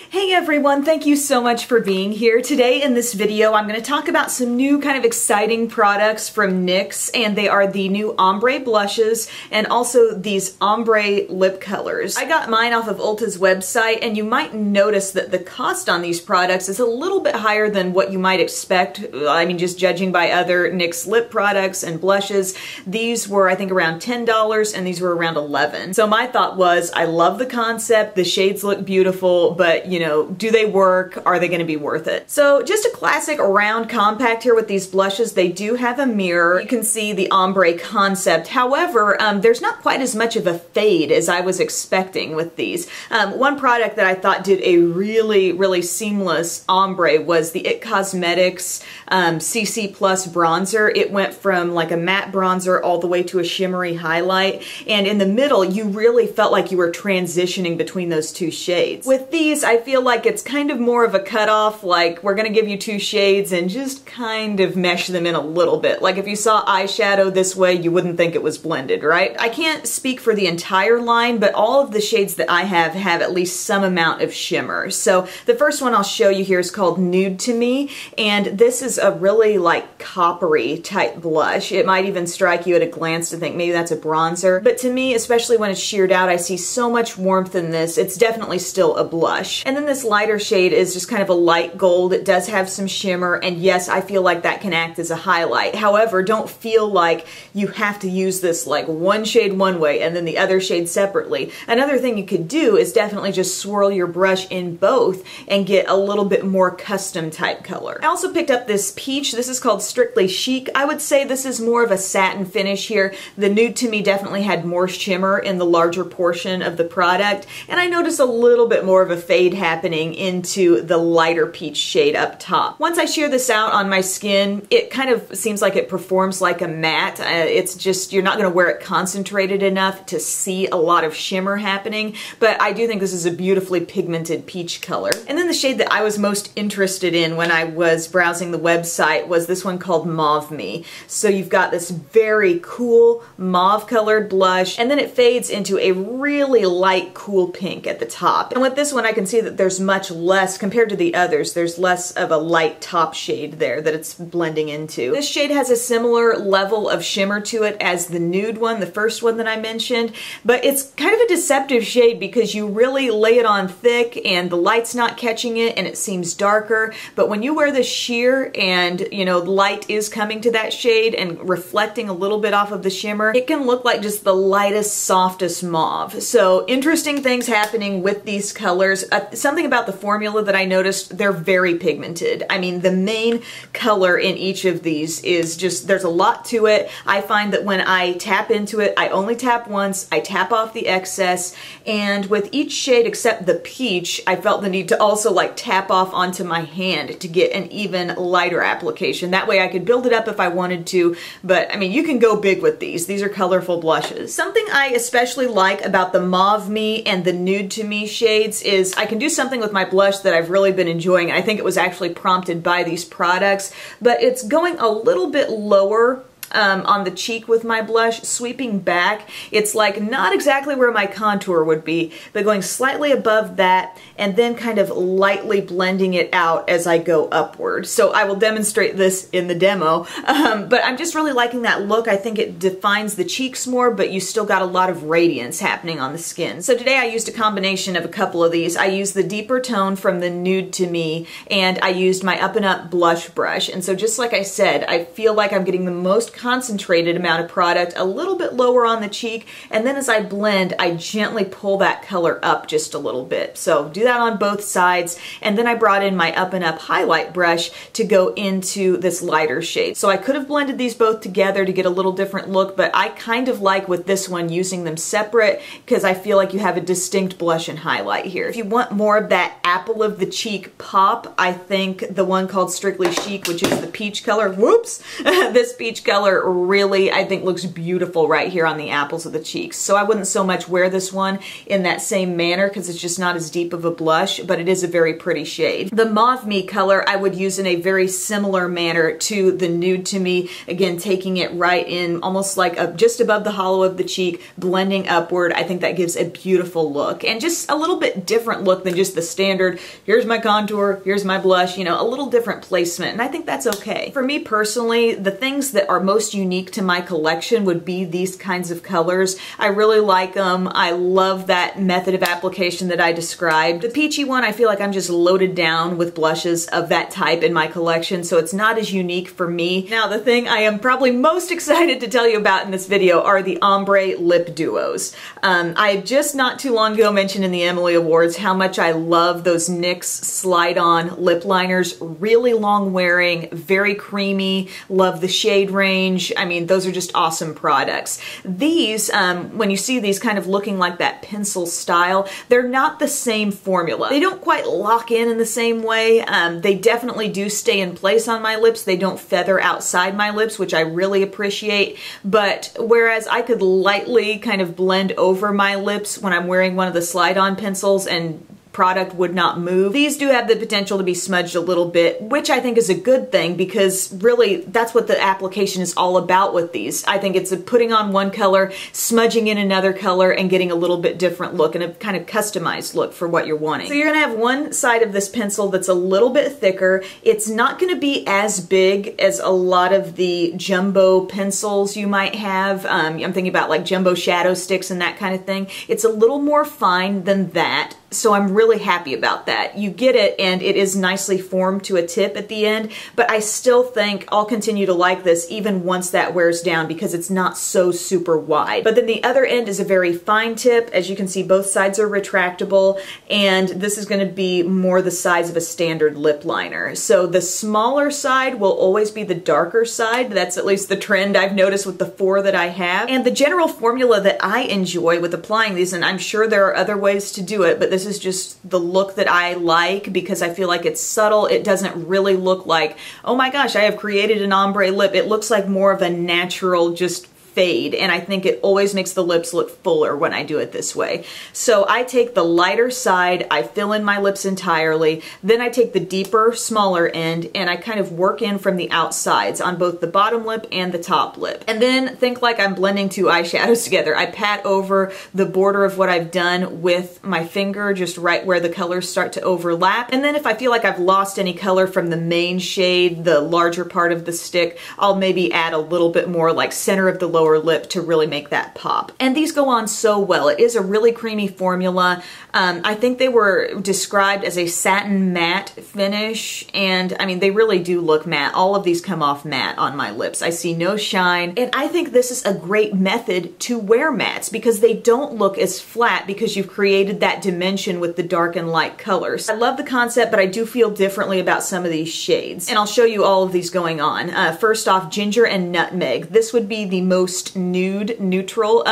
Hey everyone, thank you so much for being here. Today in this video I'm going to talk about some new kind of exciting products from NYX, and they are the new ombre blushes and also these ombre lip colors. I got mine off of Ulta's website, and you might notice that the cost on these products is a little bit higher than what you might expect. I mean, just judging by other NYX lip products and blushes. These were I think around $10 and these were around $11. So my thought was, I love the concept, the shades look beautiful, but you know, do they work? Are they going to be worth it? So just a classic round compact here with these blushes. They do have a mirror. You can see the ombre concept. However, there's not quite as much of a fade as I was expecting with these. One product that I thought did a really seamless ombre was the IT Cosmetics CC Plus bronzer. It went from like a matte bronzer all the way to a shimmery highlight, and in the middle you really felt like you were transitioning between those two shades. With these, I feel like it's kind of more of a cutoff, like we're gonna give you two shades and just kind of mesh them in a little bit. Like if you saw eyeshadow this way, you wouldn't think it was blended, right? I can't speak for the entire line, but all of the shades that I have at least some amount of shimmer. So the first one I'll show you here is called Nude to Me, and this is a really like coppery type blush. It might even strike you at a glance to think maybe that's a bronzer, but to me, especially when it's sheared out, I see so much warmth in this. It's definitely still a blush. And then this lighter shade is just kind of a light gold. It does have some shimmer, and yes, I feel like that can act as a highlight. However, don't feel like you have to use this like one shade one way and then the other shade separately. Another thing you could do is definitely just swirl your brush in both and get a little bit more custom type color. I also picked up this peach. This is called Strictly Chic. I would say this is more of a satin finish here. The Nude to Me definitely had more shimmer in the larger portion of the product, and I noticed a little bit more of a fade happening into the lighter peach shade up top. Once I shear this out on my skin, it kind of seems like it performs like a matte. It's just, you're not going to wear it concentrated enough to see a lot of shimmer happening, but I do think this is a beautifully pigmented peach color. And then the shade that I was most interested in when I was browsing the website was this one called Mauve Me. So you've got this very cool mauve colored blush, and then it fades into a really light cool pink at the top. And with this one I can see that there's much less compared to the others. There's less of a light top shade there that it's blending into. This shade has a similar level of shimmer to it as the Nude one, the first one that I mentioned, but it's kind of a deceptive shade because you really lay it on thick and the light's not catching it and it seems darker, but when you wear this sheer and you know light is coming to that shade and reflecting a little bit off of the shimmer, it can look like just the lightest, softest mauve. So interesting things happening with these colors. Something about the formula that I noticed, they're very pigmented. I mean, the main color in each of these is just, there's a lot to it. I find that when I tap into it, I only tap once, I tap off the excess, and with each shade except the peach, I felt the need to also like tap off onto my hand to get an even lighter application. That way I could build it up if I wanted to, but I mean, you can go big with these. These are colorful blushes. Something I especially like about the Mauve Me and the Nude to Me shades is I can do something with my blush that I've really been enjoying. I think it was actually prompted by these products, but it's going a little bit lower on the cheek with my blush, sweeping back. It's like not exactly where my contour would be, but going slightly above that and then kind of lightly blending it out as I go upward. So I will demonstrate this in the demo, but I'm just really liking that look. I think it defines the cheeks more, but you still got a lot of radiance happening on the skin. So today I used a combination of a couple of these. I used the deeper tone from the Nude to Me, and I used my Up and Up blush brush. And so just like I said, I feel like I'm getting the most concentrated amount of product a little bit lower on the cheek, and then as I blend, I gently pull that color up just a little bit. So do that on both sides, and then I brought in my Up and Up highlight brush to go into this lighter shade. So I could have blended these both together to get a little different look, but I kind of like with this one using them separate because I feel like you have a distinct blush and highlight here. If you want more of that apple of the cheek pop, I think the one called Strictly Chic, which is the peach color, whoops, this peach color color really, I think, looks beautiful right here on the apples of the cheeks. So I wouldn't so much wear this one in that same manner because it's just not as deep of a blush, but it is a very pretty shade. The Mauve Me color I would use in a very similar manner to the Nude to Me. Again, taking it right in almost like just above the hollow of the cheek, blending upward. I think that gives a beautiful look and just a little bit different look than just the standard, here's my contour, here's my blush, you know, a little different placement, and I think that's okay. For me personally, the things that are most unique to my collection would be these kinds of colors. I really like them. I love that method of application that I described. The peachy one, I feel like I'm just loaded down with blushes of that type in my collection, so it's not as unique for me. Now, the thing I am probably most excited to tell you about in this video are the ombre lip duos. I just not too long ago mentioned in the Emily Awards how much I love those NYX slide-on lip liners. Really long wearing, very creamy, love the shade range. I mean, those are just awesome products. These, when you see these kind of looking like that pencil style, they're not the same formula. They don't quite lock in the same way. They definitely do stay in place on my lips. They don't feather outside my lips, which I really appreciate. But whereas I could lightly kind of blend over my lips when I'm wearing one of the slide-on pencils and product would not move, these do have the potential to be smudged a little bit, which I think is a good thing because really that's what the application is all about with these. I think it's putting on one color, smudging in another color, and getting a little bit different look and a kind of customized look for what you're wanting. So you're gonna have one side of this pencil that's a little bit thicker. It's not gonna be as big as a lot of the jumbo pencils you might have. I'm thinking about like jumbo shadow sticks and that kind of thing. It's a little more fine than that. So I'm really happy about that. You get it, and it is nicely formed to a tip at the end, but I still think I'll continue to like this even once that wears down because it's not so super wide. But then the other end is a very fine tip. As you can see, both sides are retractable, and this is going to be more the size of a standard lip liner. So the smaller side will always be the darker side. That's at least the trend I've noticed with the 4 that I have. And the general formula that I enjoy with applying these, and I'm sure there are other ways to do it, but this is just the look that I like because I feel like it's subtle. It doesn't really look like, oh my gosh, I have created an ombre lip. It looks like more of a natural just fade, and I think it always makes the lips look fuller when I do it this way. So I take the lighter side, I fill in my lips entirely, then I take the deeper, smaller end, and I kind of work in from the outsides on both the bottom lip and the top lip. And then think like I'm blending 2 eyeshadows together. I pat over the border of what I've done with my finger, just right where the colors start to overlap. And then if I feel like I've lost any color from the main shade, the larger part of the stick, I'll maybe add a little bit more like center of the lower lip to really make that pop. And these go on so well. It is a really creamy formula. I think they were described as a satin matte finish, and I mean, they really do look matte. All of these come off matte on my lips. I see no shine, and I think this is a great method to wear mattes because they don't look as flat because you've created that dimension with the dark and light colors. I love the concept, but I do feel differently about some of these shades, and I'll show you all of these going on. First off, Ginger and Nutmeg. This would be the most nude neutral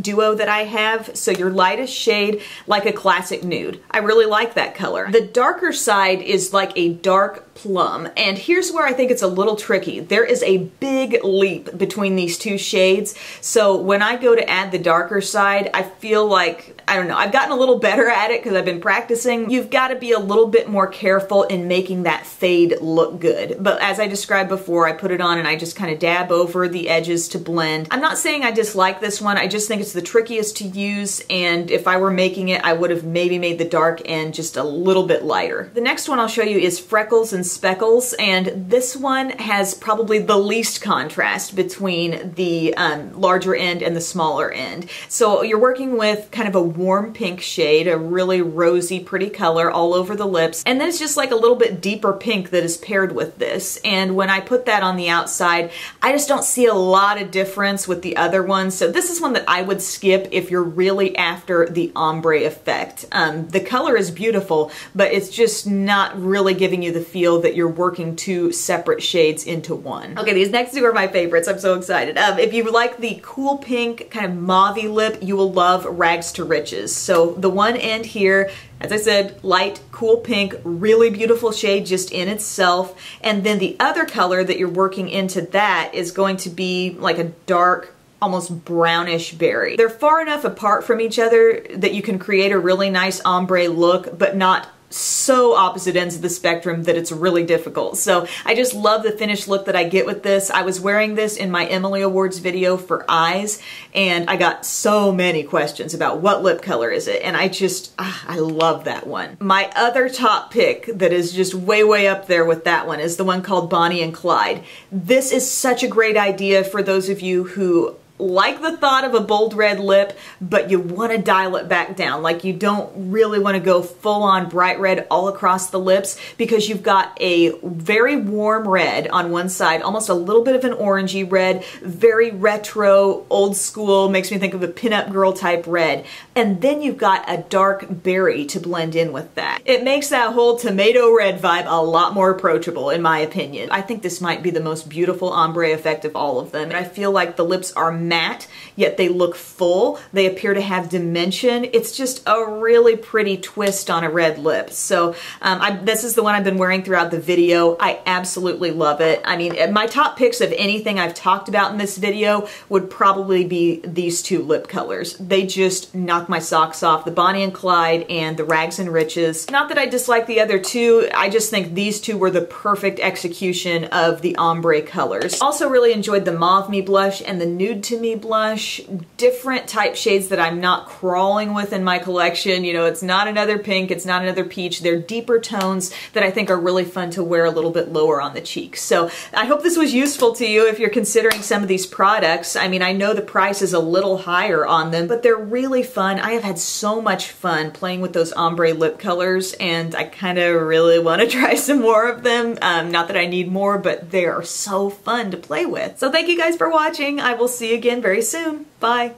duo that I have. So your lightest shade, like a classic nude. I really like that color. The darker side is like a dark plum, and here's where I think it's a little tricky. There is a big leap between these 2 shades, so when I go to add the darker side, I feel like, I don't know, I've gotten a little better at it because I've been practicing. You've got to be a little bit more careful in making that fade look good, but as I described before, I put it on and I just kind of dab over the edges to blend. I'm not saying I dislike this one, I just think it's the trickiest to use, and if I were making it, I would have maybe made the dark end just a little bit lighter. The next one I'll show you is Freckles and Speckles, and this one has probably the least contrast between the larger end and the smaller end. So you're working with kind of a warm pink shade, a really rosy, pretty color all over the lips, and then it's just like a little bit deeper pink that is paired with this. And when I put that on the outside, I just don't see a lot of difference with the other ones. So this is one that I would skip if you're really after the ombre effect. The color is beautiful, but it's just not really giving you the feel that you're working 2 separate shades into one. Okay, these next 2 are my favorites. I'm so excited. If you like the cool pink kind of mauve-y lip, you will love Rags to Riches. So the one end here, As I said, light, cool pink, really beautiful shade just in itself. And then the other color that you're working into that is going to be like a dark, almost brownish berry. They're far enough apart from each other that you can create a really nice ombre look, but not so opposite ends of the spectrum that it's really difficult. So I just love the finished look that I get with this. I was wearing this in my Emily Awards video for eyes, and I got so many questions about what lip color is it, and I love that one. My other top pick that is just way up there with that one is the one called Bonnie and Clyde. This is such a great idea for those of you who like the thought of a bold red lip, but you want to dial it back down. Like, you don't really want to go full on bright red all across the lips, because you've got a very warm red on one side, almost a little bit of an orangey red, very retro, old school, makes me think of a pinup girl type red. And then you've got a dark berry to blend in with that. It makes that whole tomato red vibe a lot more approachable, in my opinion. I think this might be the most beautiful ombre effect of all of them. And I feel like the lips are matte, yet they look full. They appear to have dimension. It's just a really pretty twist on a red lip. So this is the one I've been wearing throughout the video. I absolutely love it. I mean, my top picks of anything I've talked about in this video would probably be these two lip colors. They just knock my socks off. The Bonnie and Clyde and the Rags and Riches. Not that I dislike the other two, I just think these two were the perfect execution of the ombre colors. Also really enjoyed the Mauve Me blush and the Nude to Me blush. Different type shades that I'm not crawling with in my collection. You know, it's not another pink, it's not another peach. They're deeper tones that I think are really fun to wear a little bit lower on the cheeks. So I hope this was useful to you if you're considering some of these products. I mean, I know the price is a little higher on them, but they're really fun. I have had so much fun playing with those ombre lip colors, and I kind of really want to try some more of them. Not that I need more, but they are so fun to play with. So thank you guys for watching. I will see you again very soon. Bye.